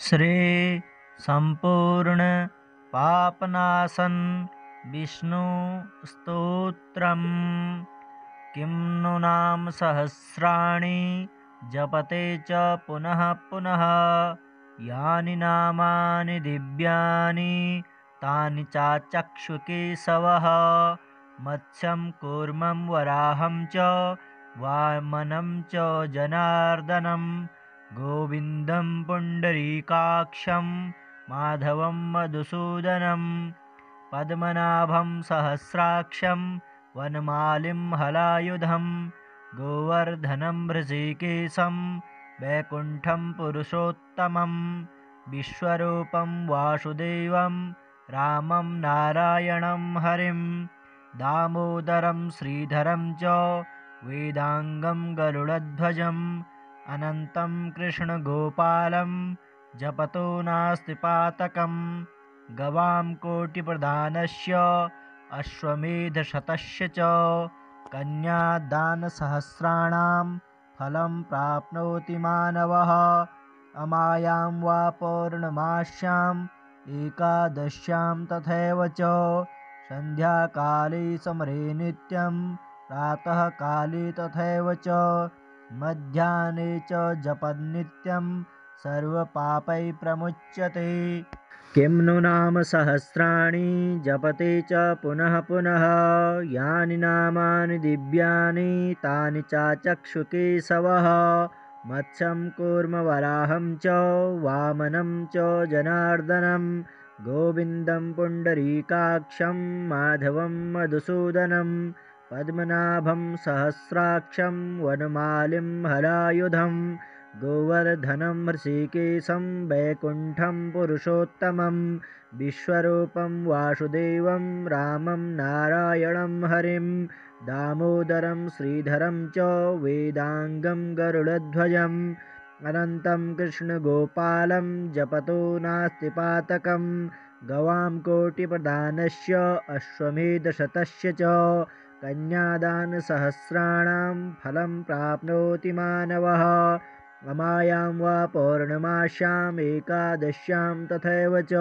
श्री संपूर्ण पापनाशन विष्णु स्तोत्रम्। किं नु नाम सहस्राणि जपते च पुनः पुनः। यानि नामानि दिव्यानि तानि चाचक्षुकेशवः। मत्स्यं कूर्मं वराहं च वामनं च जनार्दनं। गोविन्दं पुण्डरीकाक्षं माधवं मधुसूदनं। पद्मनाभं सहस्राक्षं वनमालिं हलायुधं। गोवर्धनं ऋषिकेशं वैकुण्ठं पुरुषोत्तमं। विश्वरूपं वासुदेवं रामं नारायणं हरिं। दामोदरं श्रीधरं च वेदाङ्गं गरुडध्वजम्। अनन्तं कृष्णगोपालं जपतो नास्ति पातकम्। गवां कोटिप्रदानस्य अश्वमेधशतस्य च कन्यादानसहस्राणां फलं प्राप्नोति मानवः। अमायां वा पौर्णमास्याम् एकादश्यां तथैव च सन्ध्याकाले समरे नित्यं प्रातःकाले तथैव च मध्याह्ने च जपन्नित्यं सर्वपापै प्रमुच्यते। किं नु नाम सहस्राणि जपते च पुनः पुनः। यानि नामानि दिव्यानि तानि चाचक्षुकेशवः। मत्स्यं कूर्मवराहं च वामनं च जनार्दनं। गोविन्दं पुण्डरीकाक्षं माधवं मधुसूदनं। पद्मनाभं सहस्राक्षं वनमालिं हलायुधं। गोवर्धनं ऋषिकेशं वैकुण्ठं पुरुषोत्तमं। विश्वरूपं वासुदेवं रामं नारायणं हरिं। दामोदरं श्रीधरं च वेदाङ्गं गरुडध्वजम्। अनन्तं कृष्णगोपालं जपतो नास्ति पातकम्। गवां कोटिप्रदानस्य अश्वमेधशतस्य च कन्यादानसहस्राणां फलं प्राप्नोति मानवः। अमायां वा पौर्णमास्याम् एकादश्यां तथैव च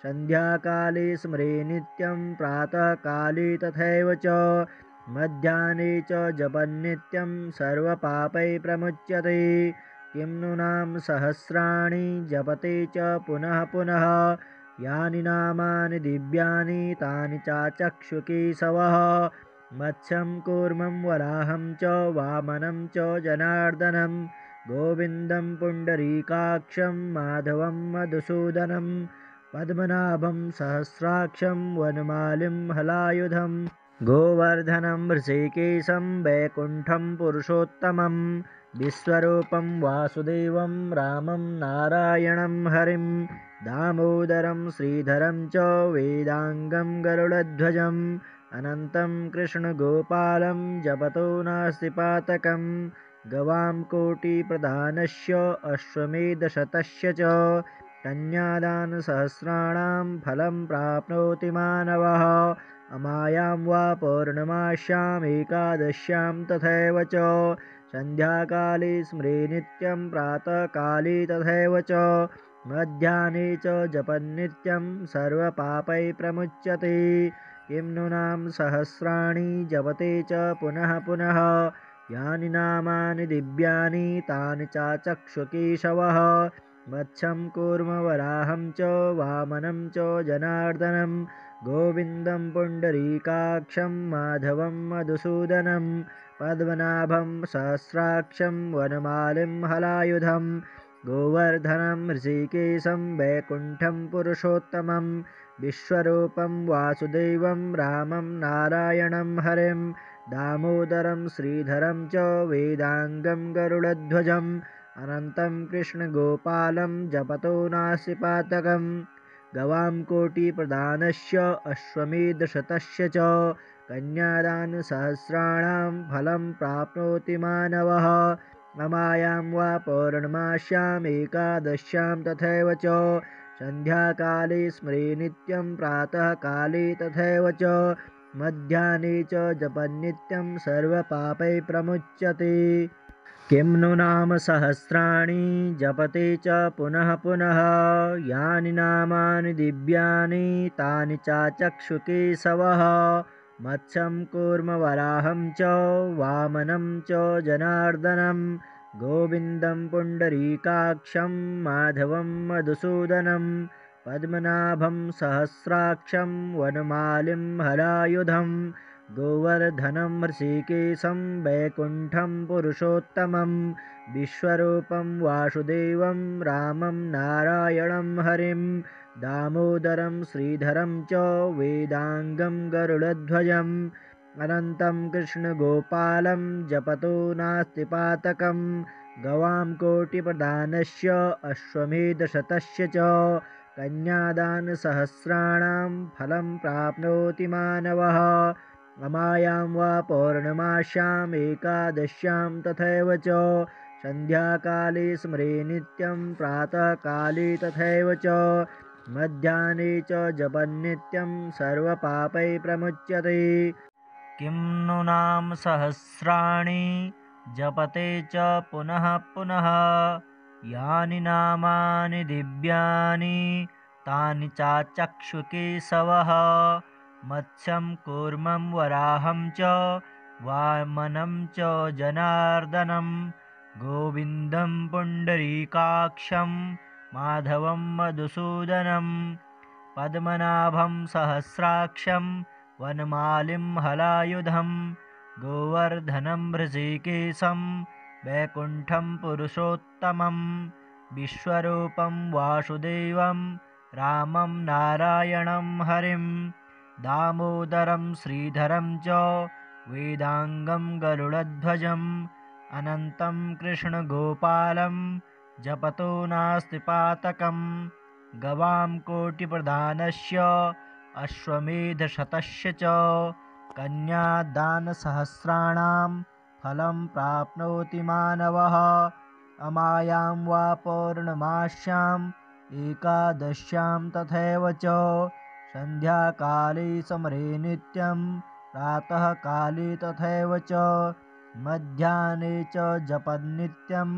सन्ध्याकाले स्मरे नित्यं प्रातःकाले तथैव च मध्याह्ने च जपन्नित्यं सर्वपापै प्रमुच्यते। किं नु नाम सहस्राणि जपते च पुनः पुनः। यानि नामानि दिव्यानि तानि चाचक्षुकेशवः। मत्स्यं कूर्मं वराहं च वामनं च जनार्दनं। गोविन्दं पुण्डरीकाक्षं माधवं मधुसूदनं। पद्मनाभं सहस्राक्षं वनमालिं हलायुधं। गोवर्धनं ऋषिकेशं वैकुण्ठं पुरुषोत्तमं। विश्वरूपं वासुदेवं रामं नारायणं हरिं। दामोदरं श्रीधरं च वेदाङ्गं गरुडध्वजम्। अनन्तं कृष्णगोपालं जपतो नास्ति पातकम्। गवां कोटिप्रदानस्य अश्वमेधशतस्य च कन्यादानसहस्राणां फलं प्राप्नोति मानवः। अमायां वा पौर्णमास्याम् एकादश्यां तथैव च सन्ध्याकाले स्मरे नित्यं प्रातःकाले तथैव च मध्याह्ने च जपन्नित्यं सर्वपापै प्रमुच्यते। किं नु नाम सहस्राणि जपते च पुनः पुनः। यानि नामानि दिव्यानि तानि चाचक्षुकेशवः। मत्स्यं कूर्मवराहं च वामनं च जनार्दनं। गोविन्दं पुण्डरीकाक्षं माधवं मधुसूदनं। पद्मनाभं सहस्राक्षं वनमालिं हलायुधं। गोवर्धनं ऋषिकेशं वैकुण्ठं पुरुषोत्तमं। विश्वरूपं वासुदेवं रामं नारायणं हरिं। दामोदरं श्रीधरं च वेदाङ्गं गरुडध्वजम्। अनन्तं कृष्णगोपालं जपतो नास्ति पातकम्। गवां कोटिप्रदानस्य अश्वमेधशतस्य च कन्यादानसहस्राणां फलं प्राप्नोति मानवः। अमायां वा पौर्णमास्याम् एकादश्यां तथैव च सन्ध्याकाले स्मरे नित्यं प्रातःकाले तथैव च मध्याह्ने च जपन्नित्यं सर्वपापै प्रमुच्यते। किं नु नाम सहस्राणि जपते च पुनः पुनः यानि नामानि दिव्यानि तानि चाचक्षुकेशवः मत्स्यं कूर्मवराहं च वामनं च जनार्दनं गोविन्दं पुण्डरीकाक्षं माधवं मधुसूदनं पद्मनाभं सहस्राक्षं वनमालिं हलायुधं गोवर्धनं ऋषिकेशं वैकुण्ठं पुरुषोत्तमं विश्वरूपं वासुदेवं रामं नारायणं हरिं दामोदरं श्रीधरं च वेदाङ्गं गरुडध्वजम् अनन्तं कृष्णगोपालं जपतो नास्ति पातकं गवां कोटिप्रदानस्य अश्वमेधशतस्य च कन्यादानसहस्राणां फलं प्राप्नोति मानवः अमायां वा पौर्णमास्याम् एकादश्यां तथैव च सन्ध्याकाले स्मरे नित्यं प्रातःकाले तथैव च मध्याह्ने च जपन्नित्यं सर्वपापैः प्रमुच्यते किं नु नाम सहस्राणि जपते च पुनः पुनः यानि नामानि दिव्यानि तानि चाचक्षुकेशवः मत्स्यं कूर्मं वराहं च वामनं च जनार्दनं गोविन्दं पुण्डरीकाक्षं माधवं मधुसूदनं पद्मनाभं सहस्राक्षं वनमालिं हलायुधं गोवर्धनं ऋषिकेशं वैकुण्ठं पुरुषोत्तमं विश्वरूपं वासुदेवं रामं नारायणं हरिं दामोदरं श्रीधरं च वेदाङ्गं गरुडध्वजम् अनन्तं कृष्णगोपालं जपतो नास्ति पातकं गवां कोटिप्रदानस्य अश्वमेधशतस्य च कन्यादानसहस्राणां फलं प्राप्नोति मानवः अमायां वा पौर्णमास्याम् एकादश्यां तथैव च सन्ध्याकाले स्मरे नित्यं प्रातःकाले तथैव च मध्याह्ने च जपन्नित्यं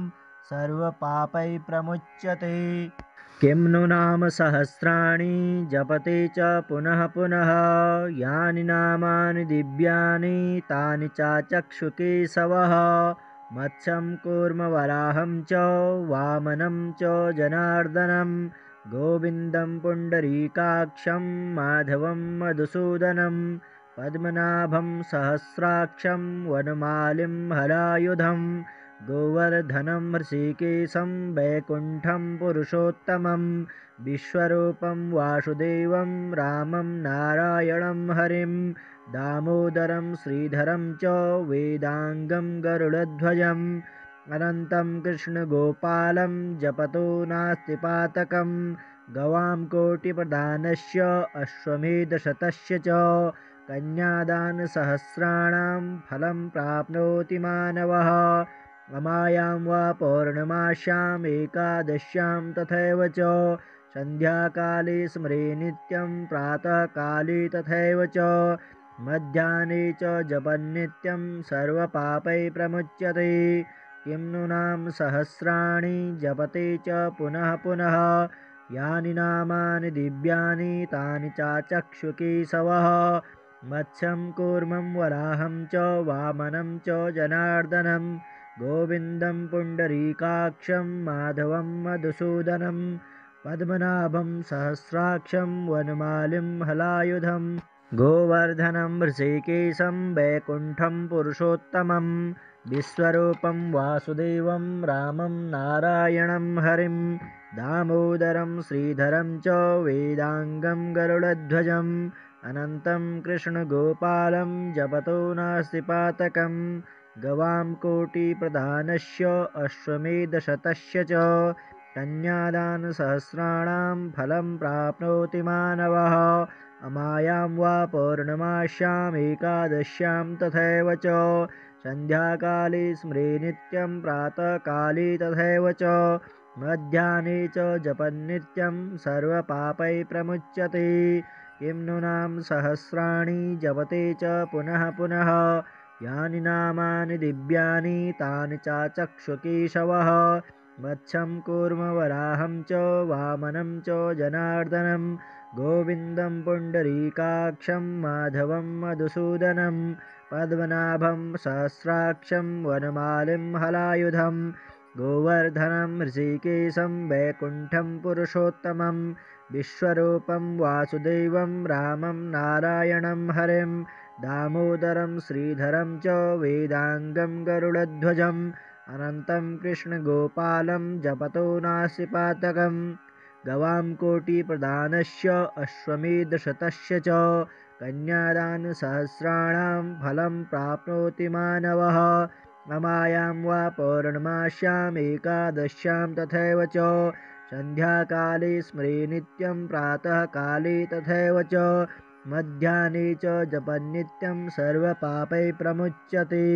सर्वपापैः प्रमुच्यते किं नु नाम सहस्राणि जपते च पुनः पुनः यानि नामानि दिव्यानि तानि चाचक्षुकेशवः मत्स्यं कूर्मवराहं च वामनं च जनार्दनं गोविन्दं पुण्डरीकाक्षं माधवं मधुसूदनं पद्मनाभं सहस्राक्षं वनमालिं हलायुधं गोवर्धनं ऋषिकेशं वैकुण्ठं पुरुषोत्तमं विश्वरूपं वासुदेवं रामं नारायणं हरिं दामोदरं श्रीधरं च वेदाङ्गं गरुडध्वजम् अनन्तं कृष्णगोपालं जपतो नास्ति पातकं गवां कोटिप्रदानस्य अश्वमेधशतस्य च कन्यादानसहस्राणां फलं प्राप्नोति मानवः अमायां वा पौर्णमास्याम् एकादश्यां तथैव च सन्ध्याकाले स्मरे नित्यं प्रातःकाले तथैव च मध्याह्ने च जपन्नित्यं सर्वपापैः प्रमुच्यते किं नु नाम सहस्राणि जपते च पुनः पुनः यानि नामानि दिव्यानि तानि चाचक्षुकेशवः मत्स्यं कूर्मं वराहं च वामनं च जनार्दनं गोविन्दं पुण्डरीकाक्षं माधवं मधुसूदनं पद्मनाभं सहस्राक्षं वनमालिं हलायुधं गोवर्धनं ऋषिकेशं वैकुण्ठं पुरुषोत्तमं विश्वरूपं वासुदेवं रामं नारायणं हरिं दामोदरं श्रीधरं च वेदाङ्गं गरुडध्वजम् अनन्तं कृष्णगोपालं जपतो नास्ति पातकं गवां कोटिप्रदानस्य अश्वमेधशतस्य च कन्यादानसहस्राणां फलं प्राप्नोति मानवः अमायां वा पौर्णमास्याम् एकादश्यां तथैव च सन्ध्याकाले स्मरे नित्यं प्रातःकाले तथैव च मध्याह्ने च जपन्नित्यं सर्वपापैः प्रमुच्यते किं नु नाम सहस्राणि जपते च पुनः पुनः यानि नामानि दिव्यानि तानि चाचक्षुकेशवः मत्स्यं कूर्मवराहं च वामनं च जनार्दनं गोविन्दं पुण्डरीकाक्षं माधवं मधुसूदनं पद्मनाभं सहस्राक्षं वनमालिं हलायुधं गोवर्धनं ऋषिकेशं वैकुण्ठं पुरुषोत्तमं विश्वरूपं वासुदेवं रामं नारायणं हरिं दामोदरं श्रीधरं च वेदाङ्गं गरुडध्वजम् अनन्तं कृष्णगोपालं जपतो नासिपातकं गवां कोटिप्रदानस्य अश्वमेधशतस्य च कन्यादानसहस्राणां फलं प्राप्नोति मानवः अमायां वा पौर्णमास्याम् एकादश्यां तथैव च सन्ध्याकाले स्मरे नित्यं प्रातःकाले तथैव च मध्याह्ने च जपन्नित्यं सर्वपापै प्रमुच्यते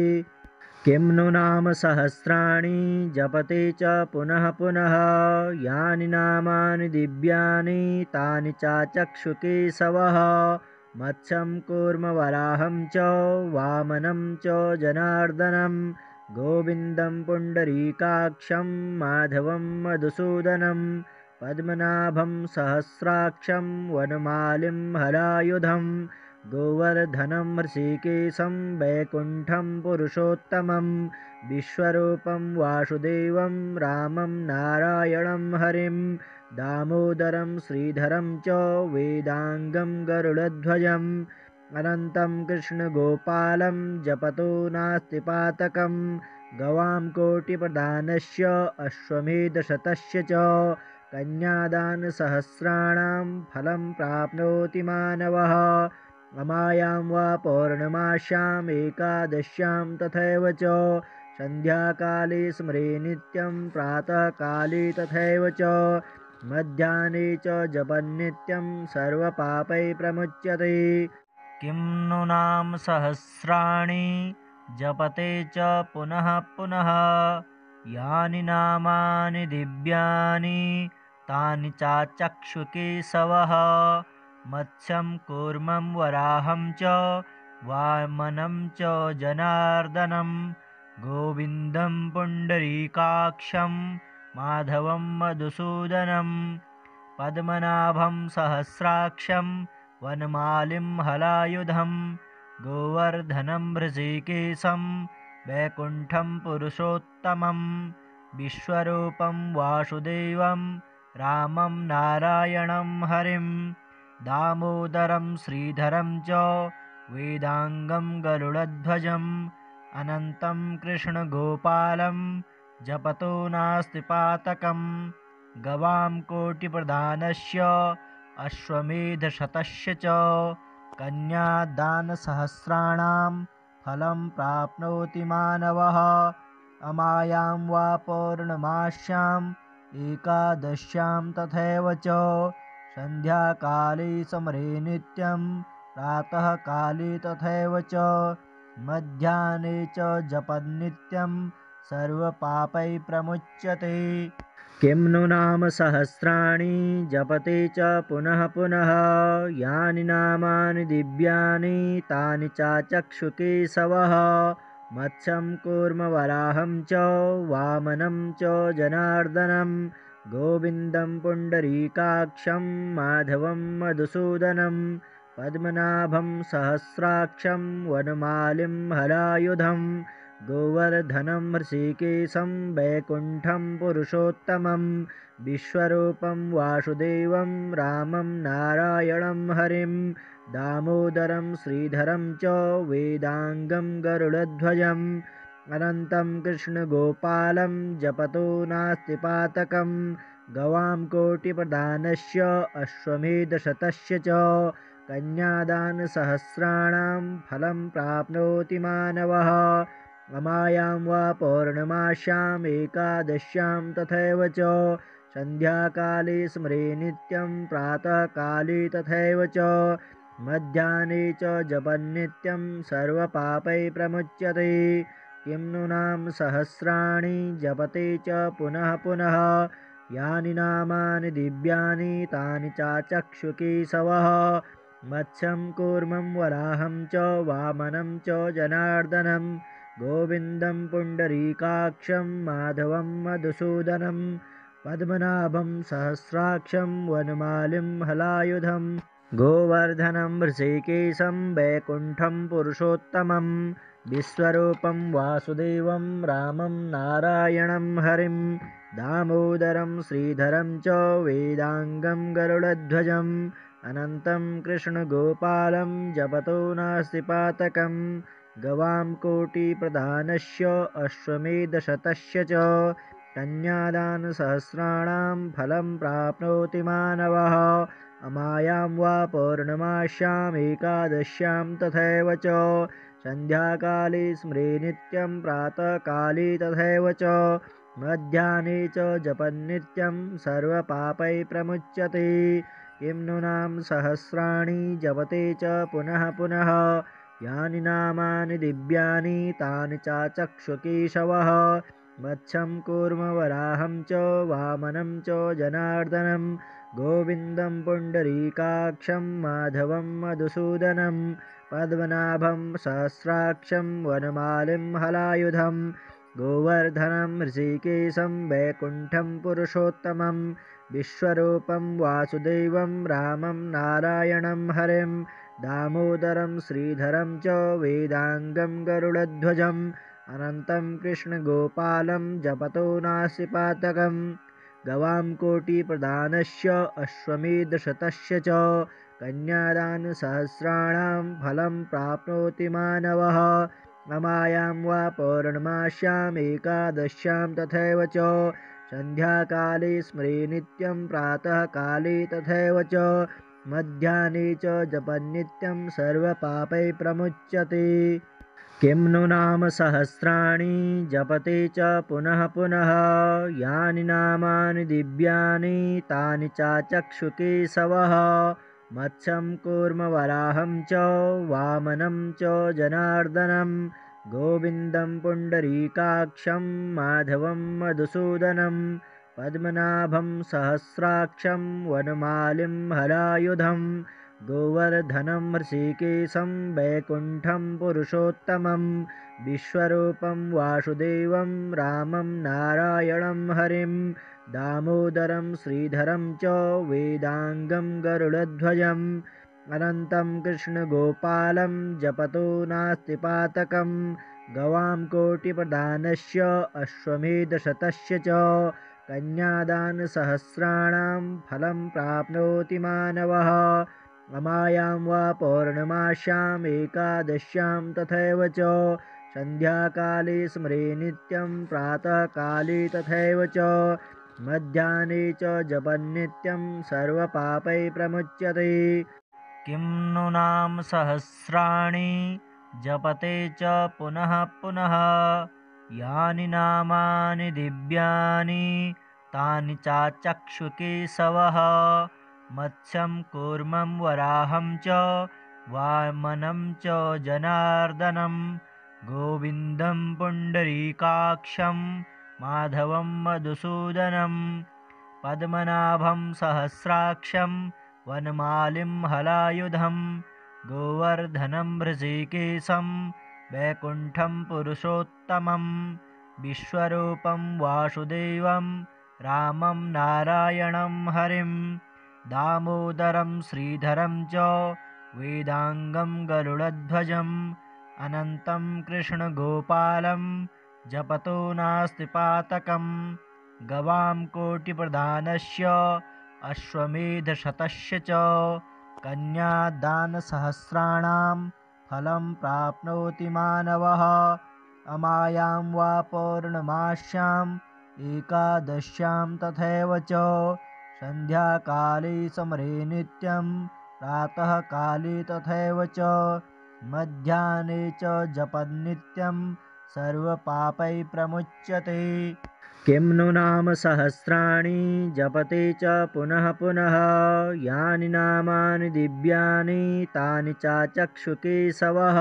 किं नु नाम सहस्राणि जपते च पुनः पुनः यानि नामानि दिव्यानि तानि चाचक्षुकेशवः मत्स्यं कूर्मवराहं च वामनं च जनार्दनं गोविन्दं पुण्डरीकाक्षं माधवं मधुसूदनं पद्मनाभं सहस्राक्षं वनमालिं हलायुधं गोवर्धनं ऋषिकेशं वैकुण्ठं पुरुषोत्तमं विश्वरूपं वासुदेवं रामं नारायणं हरिं दामोदरं श्रीधरं च वेदाङ्गं गरुडध्वजम् अनन्तं कृष्णगोपालं जपतो नास्ति पातकं गवां कोटिप्रदानस्य अश्वमेधशतस्य च कन्यादानसहस्राणां फलं प्राप्नोति मानवः अमायां वा पौर्णमास्याम् एकादश्यां तथैव च सन्ध्याकाले स्मरे नित्यं प्रातःकाले तथैव च मध्याह्ने च जपन्नित्यं सर्वपापै प्रमुच्यते किं नु नाम सहस्राणि जपते च पुनः पुनः यानि नामानि दिव्यानि तानि चाचक्षुकेशवः मत्स्यं कूर्मं वराहं च वामनं च जनार्दनं गोविन्दं पुण्डरीकाक्षं माधवं मधुसूदनं पद्मनाभं सहस्राक्षं वनमालिं हलायुधं गोवर्धनं ऋषिकेशं वैकुण्ठं पुरुषोत्तमं विश्वरूपं वासुदेवं रामं नारायणं हरिं दामोदरं श्रीधरं च वेदाङ्गं गरुडध्वजम् अनन्तं कृष्णगोपालं जपतो नास्ति पातकं गवां कोटिप्रदानस्य अश्वमेधशतस्य च कन्यादानसहस्राणां फलं प्राप्नोति मानवः अमायां वा पौर्णमास्याम् एकादश्यां तथैव च सन्ध्याकाले स्मरे नित्यं प्रातःकाले तथैव च मध्याह्ने च जपन्नित्यं सर्वपापै प्रमुच्यते किं नु नाम सहस्राणि जपते च पुनः पुनः यानि नामानि दिव्यानि तानि चाचक्षुकेशवः मत्स्यं कूर्मवराहं च वामनं च जनार्दनं गोविन्दं पुण्डरीकाक्षं माधवं मधुसूदनं पद्मनाभं सहस्राक्षं वनमालिं हलायुधं गोवर्धनं ऋषिकेशं वैकुण्ठं पुरुषोत्तमं विश्वरूपं वासुदेवं रामं नारायणं हरिं दामोदरं श्रीधरं च वेदाङ्गं गरुडध्वजम् अनन्तं कृष्णगोपालं जपतो नास्ति पातकं गवां कोटिप्रदानस्य अश्वमेधशतस्य च कन्यादानसहस्राणां फलं प्राप्नोति मानवः अमायां वा पौर्णमास्याम् एकादश्यां तथैव च सन्ध्याकाले स्मरे नित्यं प्रातःकाले तथैव च मध्याह्ने च जपन्नित्यं सर्वपापै प्रमुच्यते किं नु नाम सहस्राणि जपते च पुनः पुनः यानि नामानि दिव्यानि तानि चाचक्षुकेशवः मत्स्यं कूर्मं वराहं च वामनं च जनार्दनं गोविन्दं पुण्डरीकाक्षं माधवं मधुसूदनं पद्मनाभं सहस्राक्षं वनमालिं हलायुधं गोवर्धनं ऋषिकेशं वैकुण्ठं पुरुषोत्तमं विश्वरूपं वासुदेवं रामं नारायणं हरिं दामोदरं श्रीधरं च वेदाङ्गं गरुडध्वजम् अनन्तं कृष्णगोपालं जपतो नास्ति पातकं गवां कोटिप्रधानस्य अश्वमेधशतस्य च कन्यादानसहस्राणां फलं प्राप्नोति मानवः अमायां वा पौर्णमास्यामेकादश्यां तथैव च सन्ध्याकाले स्मरे नित्यं प्रातःकाले तथैव च मध्याह्ने च जपन्नित्यं सर्वपापैः प्रमुच्यते किं नु नाम सहस्राणि जपते च पुनः पुनः यानि नामानि दिव्यानि तानि चाचक्षुकेशवः मत्स्यं कूर्मवराहं च वामनं च जनार्दनं गोविन्दं पुण्डरीकाक्षं माधवं मधुसूदनं पद्मनाभं सहस्राक्षं वनमालिं हलायुधं गोवर्धनं ऋषिकेशं वैकुण्ठं पुरुषोत्तमं विश्वरूपं वासुदेवं रामं नारायणं हरिं दामोदरं श्रीधरं च वेदाङ्गं गरुडध्वजम् अनन्तं कृष्णगोपालं जपतो नास्ति पातकं गवां कोटिप्रधानस्य अश्वमेधशतस्य च कन्यादानसहस्राणां फलं प्राप्नोति मानवः अमायां वा पौर्णमास्यामेकादश्यां तथैव च सन्ध्याकाले स्मरे नित्यं प्रातःकाले तथैव च मध्याह्ने च जपन्नित्यं सर्वपापैः प्रमुच्यते किं नु नाम सहस्राणि जपते च पुनः पुनः यानि नामानि दिव्यानि तानि चाचक्षुकेशवः मत्स्यं कूर्मवराहं च वामनं च जनार्दनं गोविन्दं पुण्डरीकाक्षं माधवं मधुसूदनं पद्मनाभं सहस्राक्षं वनमालिं हलायुधं गोवर्धनं ऋषिकेशं वैकुण्ठं पुरुषोत्तमं विश्वरूपं वासुदेवं रामं नारायणं हरिं दामोदरं श्रीधरं च वेदाङ्गं गरुडध्वजम् अनन्तं कृष्णगोपालं जपतो नास्ति पातकं गवां कोटिप्रधानस्य अश्वमेधशतस्य च कन्यादानसहस्राणां फलं प्राप्नोति मानवः अमायां वा पौर्णमास्यामेकादश्यां तथैव च सन्ध्याकाले स्मरे नित्यं प्रातःकाले तथैव च मध्याह्ने च जपन्नित्यं सर्वपापैः प्रमुच्यते किं नु नाम सहस्राणि जपते च पुनः पुनः यानि नामानि दिव्यानि तानि चाचक्षुकेशवः मत्स्यं कूर्मं वराहं च वामनं च जनार्दनं गोविन्दं पुण्डरीकाक्षं माधवं मधुसूदनं पद्मनाभं सहस्राक्षं वनमालिं हलायुधं गोवर्धनं ऋषिकेशं वैकुण्ठं पुरुषोत्तमं विश्वरूपं वासुदेवं रामं नारायणं हरिं दामोदरं श्रीधरं च वेदाङ्गं गरुडध्वजम् अनन्तं कृष्णगोपालं जपतो नास्ति पातकं गवां कोटिप्रधानस्य अश्वमेधशतस्य च कन्यादानसहस्राणां फलं प्राप्नोति मानवः अमायां वा पौर्णमास्याम् एकादश्यां तथैव च सन्ध्याकाले स्मरे नित्यं प्रातःकाले तथैव च मध्याह्ने च जपन्नित्यं सर्वपापैः प्रमुच्यते किं नु नाम सहस्राणि जपते च पुनः पुनः यानि नामानि दिव्यानि तानि चाचक्षुकेशवः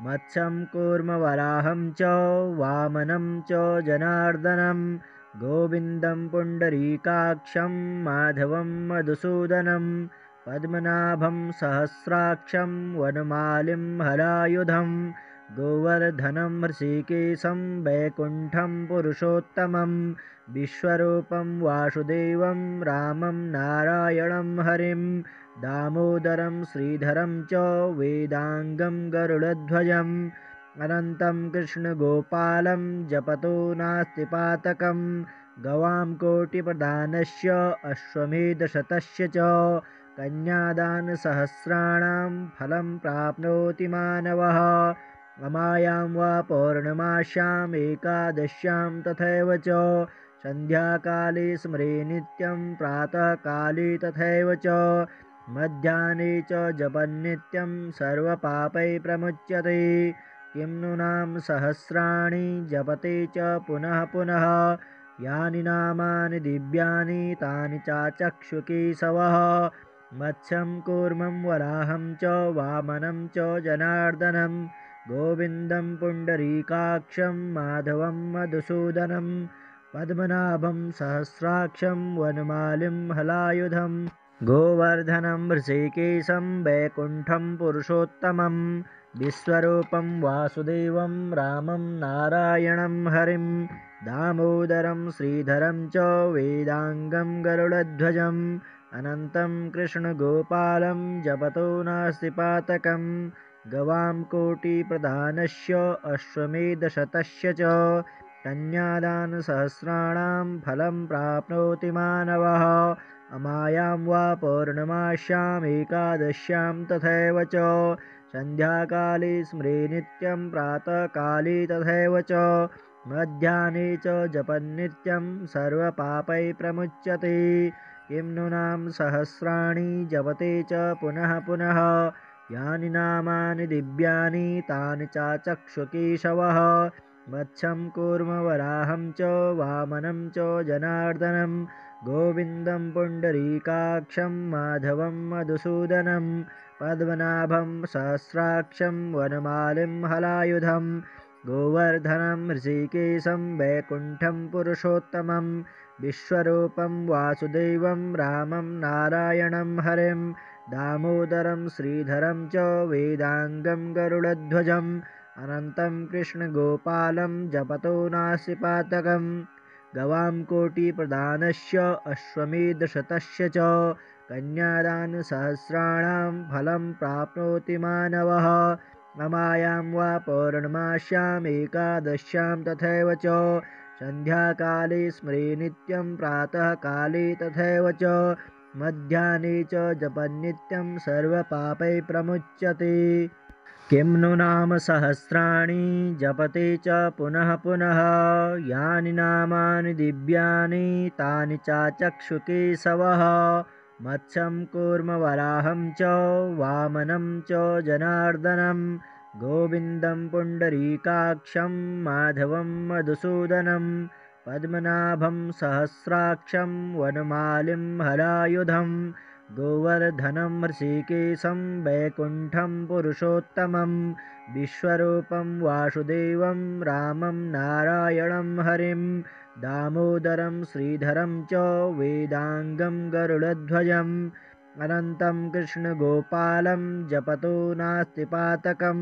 मत्स्यं कूर्मवराहं च वामनं च जनार्दनं गोविन्दं पुण्डरीकाक्षं माधवं मधुसूदनं पद्मनाभं सहस्राक्षं वनमालिं हलायुधं गोवर्धनं ऋषिकेशं वैकुण्ठं पुरुषोत्तमं विश्वरूपं वासुदेवं रामं नारायणं हरिं दामोदरं श्रीधरं च वेदाङ्गं गरुडध्वजम् अनन्तं कृष्णगोपालं जपतो नास्ति पातकं गवां कोटिप्रदानस्य अश्वमेधशतस्य च कन्यादानसहस्राणां फलं प्राप्नोति मानवः अमायां वा पौर्णमास्याम् एकादश्यां तथैव च सन्ध्याकाले स्मरे नित्यं प्रातःकाले तथैव च मध्याह्ने च जपन्नित्यं सर्वपापैः प्रमुच्यते किं नु नाम सहस्राणि जपते च पुनः पुनः यानि नामानि दिव्यानि तानि चाचक्षुकेशवः मत्स्यं कूर्मं वराहं च वामनं च जनार्दनं गोविन्दं पुण्डरीकाक्षं माधवं मधुसूदनं पद्मनाभं सहस्राक्षं वनमालिं हलायुधं गोवर्धनं ऋषिकेशं वैकुण्ठं पुरुषोत्तमं विश्वरूपं वासुदेवं रामं नारायणं हरिं दामोदरं श्रीधरं च वेदाङ्गं गरुडध्वजम् अनन्तं कृष्णगोपालं जपतो नास्ति पातकं गवां कोटिप्रदानस्य अश्वमेधशतस्य च कन्यादानसहस्राणां फलं प्राप्नोति मानवः अमायां वा पौर्णमास्याम् एकादश्यां तथैव च सन्ध्याकाले स्मरे नित्यं प्रातःकाले तथैव च मध्याह्ने च जपन्नित्यं सर्वपापैः प्रमुच्यते किं नु नाम सहस्राणि जपते च पुनः पुनः यानि नामानि दिव्यानि तानि चाचक्षुकेशवः मत्स्यं कूर्मवराहं च वामनं च जनार्दनं गोविन्दं पुण्डरीकाक्षं माधवं मधुसूदनं पद्मनाभं सहस्राक्षं वनमालिं हलायुधं गोवर्धनं ऋषिकेशं वैकुण्ठं पुरुषोत्तमं विश्वरूपं वासुदेवं रामं नारायणं हरिं दामोदरं श्रीधरं च वेदाङ्गं गरुडध्वजम् अनन्तं कृष्णगोपालं जपतो नास्ति पातकं गवां कोटिप्रदानस्य अश्वमेधशतस्य च कन्यादानसहस्राणां फलं प्राप्नोति मानवः अमायां वा पौर्णमास्याम् एकादश्यां तथैव च सन्ध्याकाले स्मरे नित्यं प्रातःकाले तथैव च मध्याह्ने च जपन्नित्यं सर्वपापैः प्रमुच्यते किं नु नाम सहस्राणि जपते च पुनः पुनः यानि नामानि दिव्यानि तानि चाचक्षुकेशवः मत्स्यं कूर्मवराहं च वामनं च जनार्दनं गोविन्दं पुण्डरीकाक्षं माधवं मधुसूदनं पद्मनाभं सहस्राक्षं वनमालिं हलायुधं गोवर्धनं ऋषिकेशं वैकुण्ठं पुरुषोत्तमं विश्वरूपं वासुदेवं रामं नारायणं हरिं दामोदरं श्रीधरं च वेदाङ्गं गरुडध्वजम् अनन्तं कृष्णगोपालं जपतो नास्ति पातकं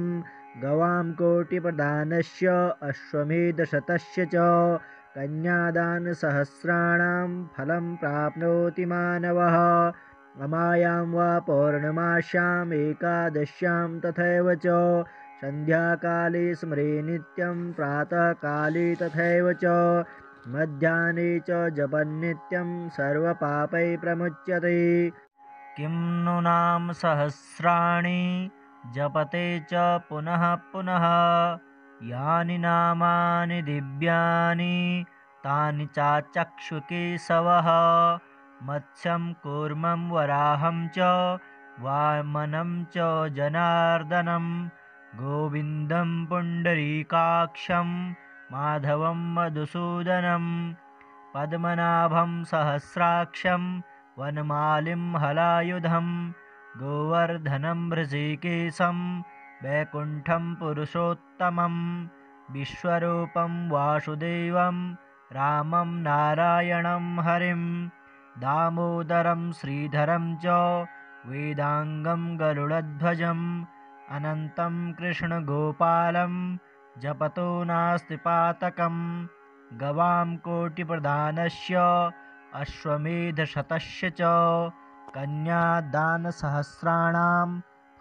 गवां कोटिप्रदानस्य अश्वमेधशतस्य च कन्यादानसहस्राणां फलं प्राप्नोति मानवः अमायां वा पौर्णमास्याम् एकादश्यां तथैव च सन्ध्याकाले स्मरे नित्यं प्रातःकाले तथैव च मध्याह्ने च जपन्नित्यं सर्वपापैः प्रमुच्यते किं नु नाम सहस्राणि जपते च पुनः पुनः यानि नामानि दिव्यानि तानि चाचक्षुकेशवः मत्स्यं कूर्मं वराहं च वामनं च जनार्दनं गोविन्दं पुण्डरीकाक्षं माधवं मधुसूदनं पद्मनाभं सहस्राक्षं वनमालिं हलायुधं गोवर्धनं ऋषिकेशं वैकुण्ठं पुरुषोत्तमं विश्वरूपं वासुदेवं रामं नारायणं हरिं दामोदरं श्रीधरं च वेदाङ्गं गरुडध्वजम् अनन्तं कृष्णगोपालं जपतो नास्ति पातकम् गवां कोटिप्रदानस्य अश्वमेधशतस्य च कन्यादानसहस्राणां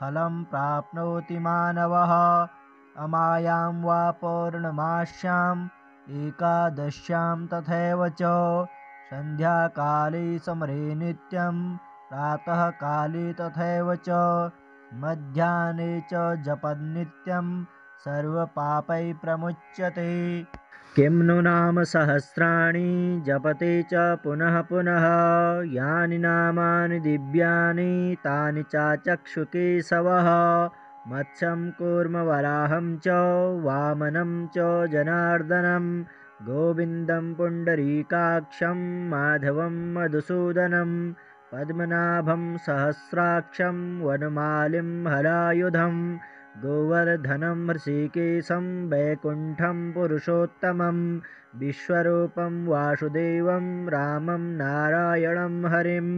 फलं प्राप्नोति मानवः अमायां वा पौर्णमास्याम् एकादश्यां तथैव च सन्ध्याकाले समरे नित्यं प्रातःकाले तथैव च मध्याह्ने च जपन्नित्यं सर्वपापैः प्रमुच्यते। किं नु नाम सहस्राणि जपते च पुनः पुनः यानि नामानि दिव्यानि तानि चाचक्षुकेशवः मत्स्यं कूर्मवराहं च वामनं च जनार्दनं गोविन्दं पुण्डरीकाक्षं माधवं मधुसूदनं पद्मनाभं सहस्राक्षं वनमालिं हलायुधं गोवर्धनं ऋषिकेशं वैकुण्ठं पुरुषोत्तमं विश्वरूपं वासुदेवं रामं नारायणं हरिं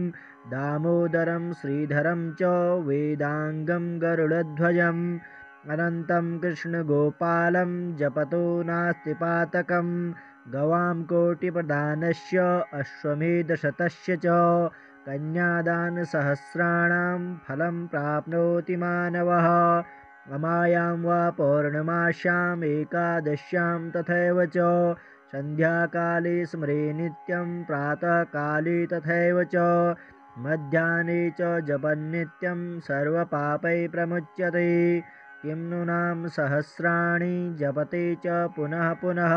दामोदरं श्रीधरं च वेदाङ्गं गरुडध्वजम् अनन्तं कृष्णगोपालं जपतो नास्ति पातकं गवां कोटिप्रदानस्य अश्वमेधशतस्य च कन्यादानसहस्राणां फलं प्राप्नोति मानवः अमायां वा पौर्णमास्याम् एकादश्यां तथैव च सन्ध्याकाले स्मरे नित्यं प्रातःकाले तथैव च मध्याह्ने च जपन्नित्यं सर्वपापैः प्रमुच्यते। किं नु नाम सहस्राणि जपते च पुनः पुनः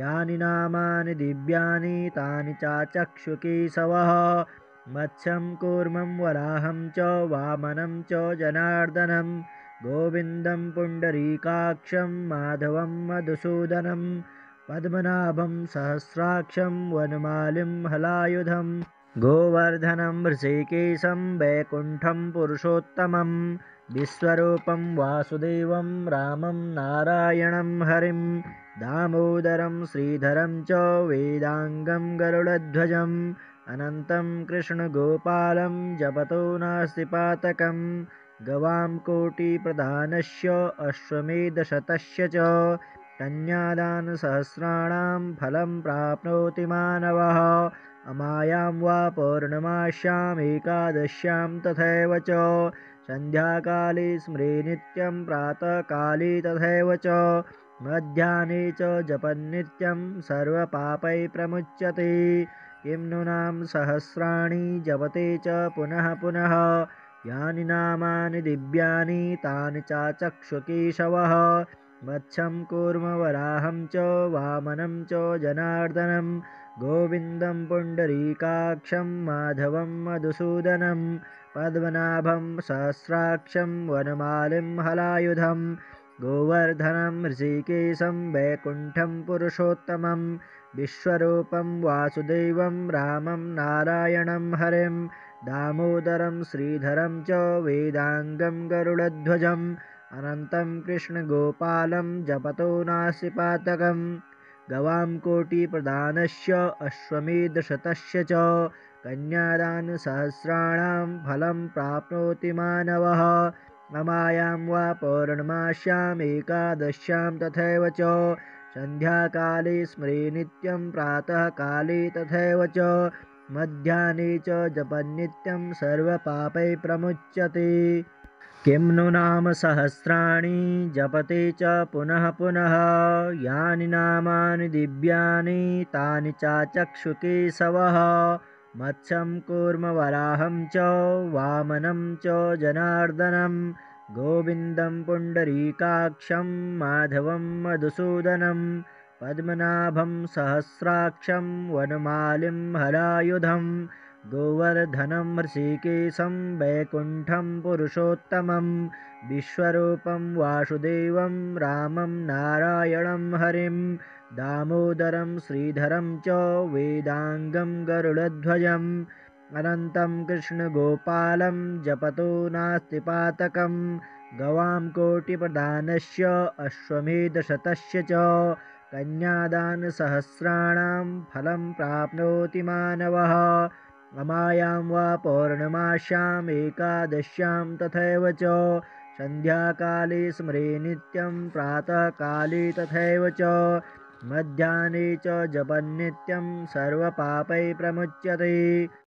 यानि नामानि दिव्यानि तानि चाचक्षुकेशवः मत्स्यं कूर्मं वराहं च वामनं च जनार्दनं गोविन्दं पुण्डरीकाक्षं माधवं मधुसूदनं पद्मनाभं सहस्राक्षं वनमालिं हलायुधं गोवर्धनं ऋषिकेशं वैकुण्ठं पुरुषोत्तमं विश्वरूपं वासुदेवं रामं नारायणं हरिं दामोदरं श्रीधरं च वेदाङ्गं गरुडध्वजम् अनन्तं कृष्णगोपालं जपतो नास्ति पातकं गवां कोटिप्रदानस्य अश्वमेधशतस्य च कन्यादानसहस्राणां फलं प्राप्नोति मानवः अमायां वा पौर्णमास्याम् एकादश्यां तथैव च सन्ध्याकाले स्मरे नित्यं प्रातःकाले तथैव च मध्याह्ने च जपन्नित्यं सर्वपापैः प्रमुच्यते। किं नु नाम सहस्राणि जपते च पुनः पुनः यानि नामानि दिव्यानि तानि चाचक्षुकेशवः मत्स्यं कूर्मवराहं च वामनं च जनार्दनं गोविन्दं पुण्डरीकाक्षं माधवं मधुसूदनं पद्मनाभं सहस्राक्षं वनमालिं हलायुधं गोवर्धनं ऋषिकेशं वैकुण्ठं पुरुषोत्तमं विश्वरूपं वासुदेवं रामं नारायणं हरिं दामोदरं श्रीधरं च वेदाङ्गं गरुडध्वजम् अनन्तं कृष्णगोपालं जपतो नास्ति पातकं गवां कोटिप्रदानस्य अश्वमेधशतस्य च कन्यादानसहस्राणां फलं प्राप्नोति मानवः अमायां वा पौर्णमास्याम् एकादश्यां तथैव च सन्ध्याकाले स्मरे नित्यं प्रातःकाले तथैव च मध्याह्ने च जपन्नित्यं सर्वपापैः प्रमुच्यते। किं नु नाम सहस्राणि जपते च पुनः पुनः यानि नामानि दिव्यानि तानि चाचक्षुकेशवः मत्स्यं कूर्मवराहं च वामनं च जनार्दनं गोविन्दं पुण्डरीकाक्षं माधवं मधुसूदनं पद्मनाभं सहस्राक्षं वनमालिं हलायुधं गोवर्धनं ऋषिकेशं वैकुण्ठं पुरुषोत्तमं विश्वरूपं वासुदेवं रामं नारायणं हरिं दामोदरं श्रीधरं च वेदाङ्गं गरुडध्वजम् अनन्तं कृष्णगोपालं जपतो नास्ति पातकं गवां कोटिप्रदानस्य अश्वमेधशतस्य च कन्यादानसहस्राणां फलं प्राप्नोति मानवः रमायां वा पौर्णमास्याम् एकादश्यां तथैव च सन्ध्याकाले स्मरे नित्यं प्रातःकाले तथैव च मध्याह्ने च जपन्नित्यं सर्वपापैः प्रमुच्यते।